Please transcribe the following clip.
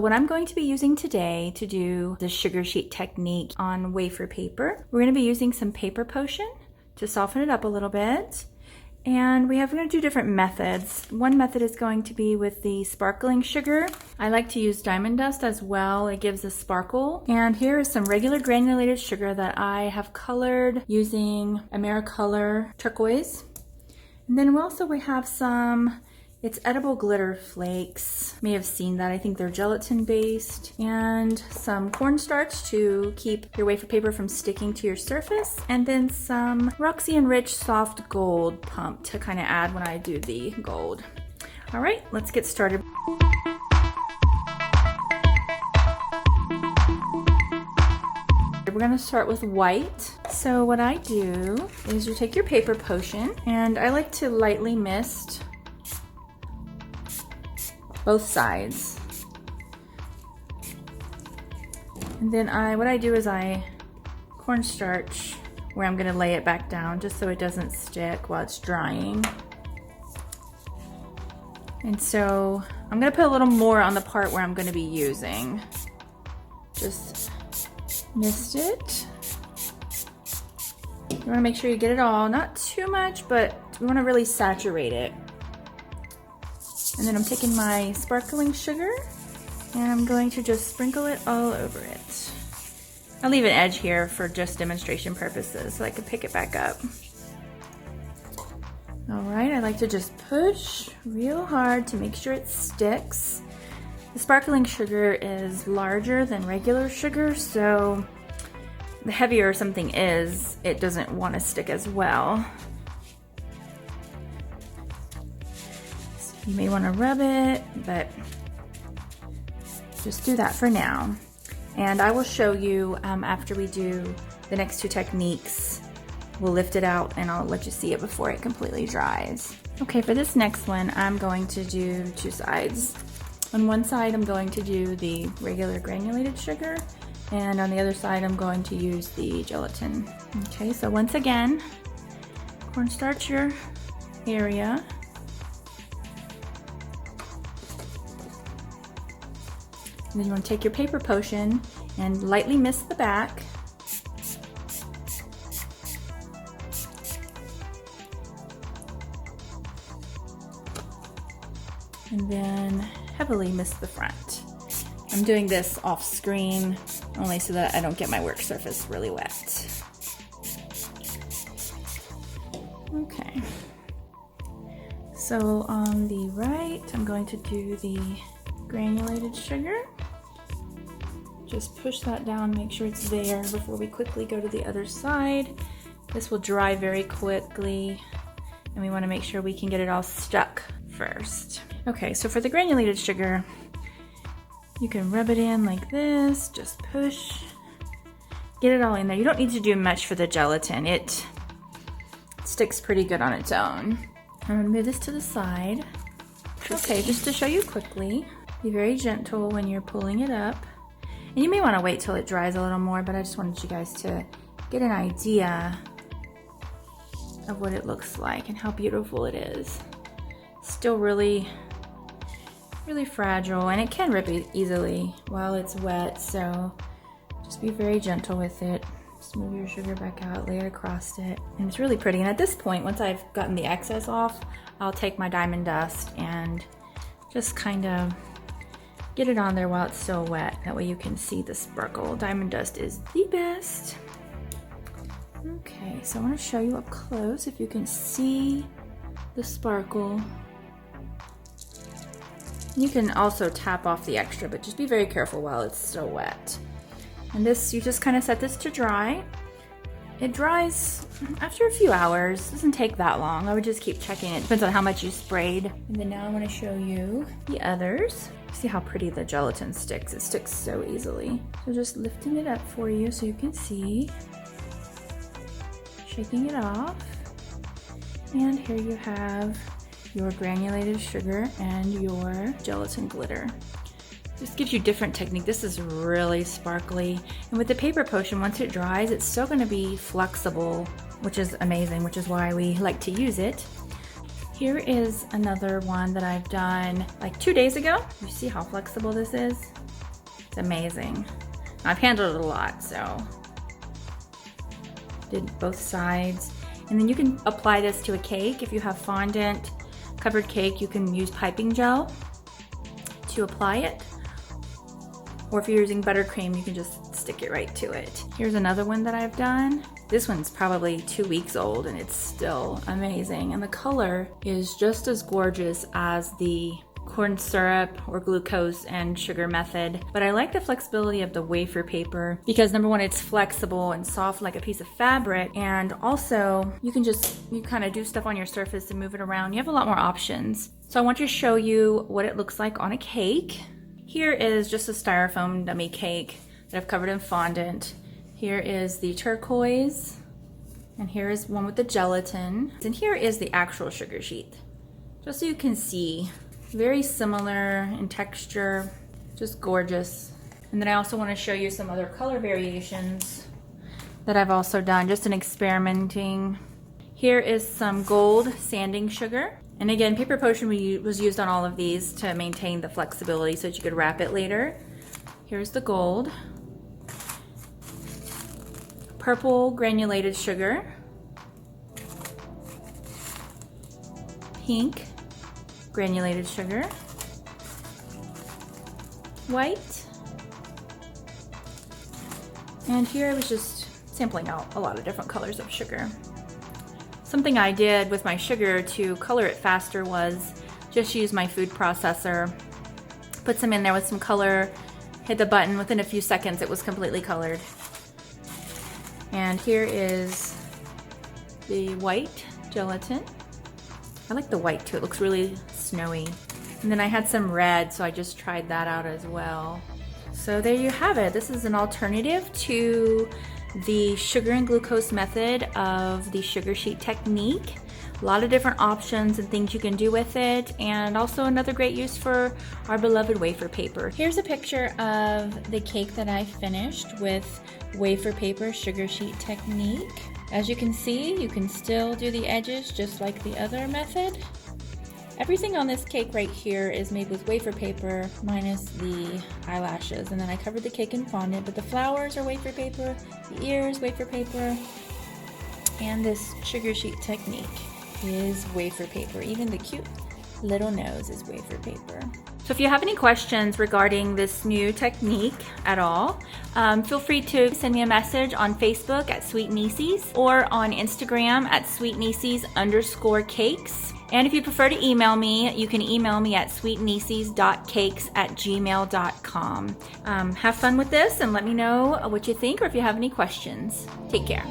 What I'm going to be using today to do the sugar sheet technique on wafer paper, we're going to be using some paper potion to soften it up a little bit. And we're going to do different methods. One method is going to be with the sparkling sugar. I like to use diamond dust as well. It gives a sparkle. And here is some regular granulated sugar that I have colored using Americolor turquoise. And then we have some, it's edible glitter flakes. You may have seen that. I think they're gelatin based. And some cornstarch to keep your wafer paper from sticking to your surface. And then some Roxy Enriched Soft Gold pump to kind of add when I do the gold. All right, let's get started. We're gonna start with white. So what I do is you take your paper potion, and I like to lightly mist both sides. And then what I do is I cornstarch where I'm gonna lay it back down just so it doesn't stick while it's drying. And so I'm gonna put a little more on the part where I'm gonna be using. Just mist it. You wanna make sure you get it all, not too much, but you wanna really saturate it. And then I'm taking my sparkling sugar and I'm going to just sprinkle it all over it. I'll leave an edge here for just demonstration purposes so I can pick it back up. All right, I like to just push real hard to make sure it sticks. The sparkling sugar is larger than regular sugar, so the heavier something is, it doesn't want to stick as well. So you may want to rub it, but just do that for now. And I will show you after we do the next two techniques. We'll lift it out and I'll let you see it before it completely dries. Okay, for this next one, I'm going to do two sides. On one side, I'm going to do the regular granulated sugar, and on the other side, I'm going to use the gelatin. Okay, so once again, cornstarch your area. And then you want to take your paper potion and lightly mist the back. And then heavily mist the front. I'm doing this off screen only so that I don't get my work surface really wet. Okay. So on the right, I'm going to do the granulated sugar. Just push that down, make sure it's there before we quickly go to the other side. This will dry very quickly, and we want to make sure we can get it all stuck first. Okay, so for the granulated sugar, you can rub it in like this, just push, get it all in there. You don't need to do much for the gelatin. It sticks pretty good on its own. I'm gonna move this to the side. Okay, just to show you quickly, be very gentle when you're pulling it up. And you may wanna wait till it dries a little more, but I just wanted you guys to get an idea of what it looks like and how beautiful it is. Still really fragile, and it can rip easily while it's wet, so just be very gentle with it. Just move your sugar back out, lay it across it, and it's really pretty. And at this point, once I've gotten the excess off, I'll take my diamond dust and just kind of get it on there while it's still wet. That way you can see the sparkle. Diamond dust is the best. Okay, so I want to show you up close if you can see the sparkle. You can also tap off the extra, but just be very careful while it's still wet. And this, you just kind of set this to dry. It dries after a few hours. It doesn't take that long. I would just keep checking it. Depends on how much you sprayed. And then now I want to show you the others. See how pretty the gelatin sticks. It sticks so easily. So just lifting it up for you so you can see. Shaking it off. And here you have your granulated sugar and your gelatin glitter. This gives you different technique. This is really sparkly. And with the paper potion, once it dries, it's still gonna be flexible, which is amazing, which is why we like to use it. Here is another one that I've done like 2 days ago. You see how flexible this is? It's amazing. I've handled it a lot, so did both sides. And then you can apply this to a cake. If you have fondant covered cake, you can use piping gel to apply it. Or if you're using buttercream, you can just stick it right to it. Here's another one that I've done. This one's probably 2 weeks old and it's still amazing. And the color is just as gorgeous as the corn syrup or glucose and sugar method. But I like the flexibility of the wafer paper because number one, it's flexible and soft like a piece of fabric. And also you can you kind of do stuff on your surface and move it around. You have a lot more options. So I want to show you what it looks like on a cake. Here is just a styrofoam dummy cake that I've covered in fondant. Here is the turquoise, and here is one with the gelatin. And here is the actual sugar sheet. Just so you can see, very similar in texture, just gorgeous. And then I also want to show you some other color variations that I've also done, just in experimenting. Here is some gold sanding sugar. And again, paper potion was used on all of these to maintain the flexibility so that you could wrap it later. Here's the gold. Purple granulated sugar. Pink granulated sugar. White. And here I was just sampling out a lot of different colors of sugar. Something I did with my sugar to color it faster was just use my food processor, put some in there with some color, hit the button, within a few seconds it was completely colored. And here is the white gelatin. I like the white too, it looks really snowy. And then I had some red, so I just tried that out as well. So there you have it. This is an alternative to the sugar and glucose method of the sugar sheet technique. A lot of different options and things you can do with it, and also another great use for our beloved wafer paper. Here's a picture of the cake that I finished with wafer paper sugar sheet technique. As you can see, you can still do the edges just like the other method. Everything on this cake right here is made with wafer paper minus the eyelashes, and then I covered the cake in fondant, but the flowers are wafer paper, the ears wafer paper, and this sugar sheet technique is wafer paper. Even the cute little nose is wafer paper. So if you have any questions regarding this new technique at all, feel free to send me a message on Facebook at Sweet Nieces or on Instagram at sweetnieces_cakes. And if you prefer to email me, you can email me at sweetnieces.cakes@gmail.com. Have fun with this and let me know what you think or if you have any questions. Take care.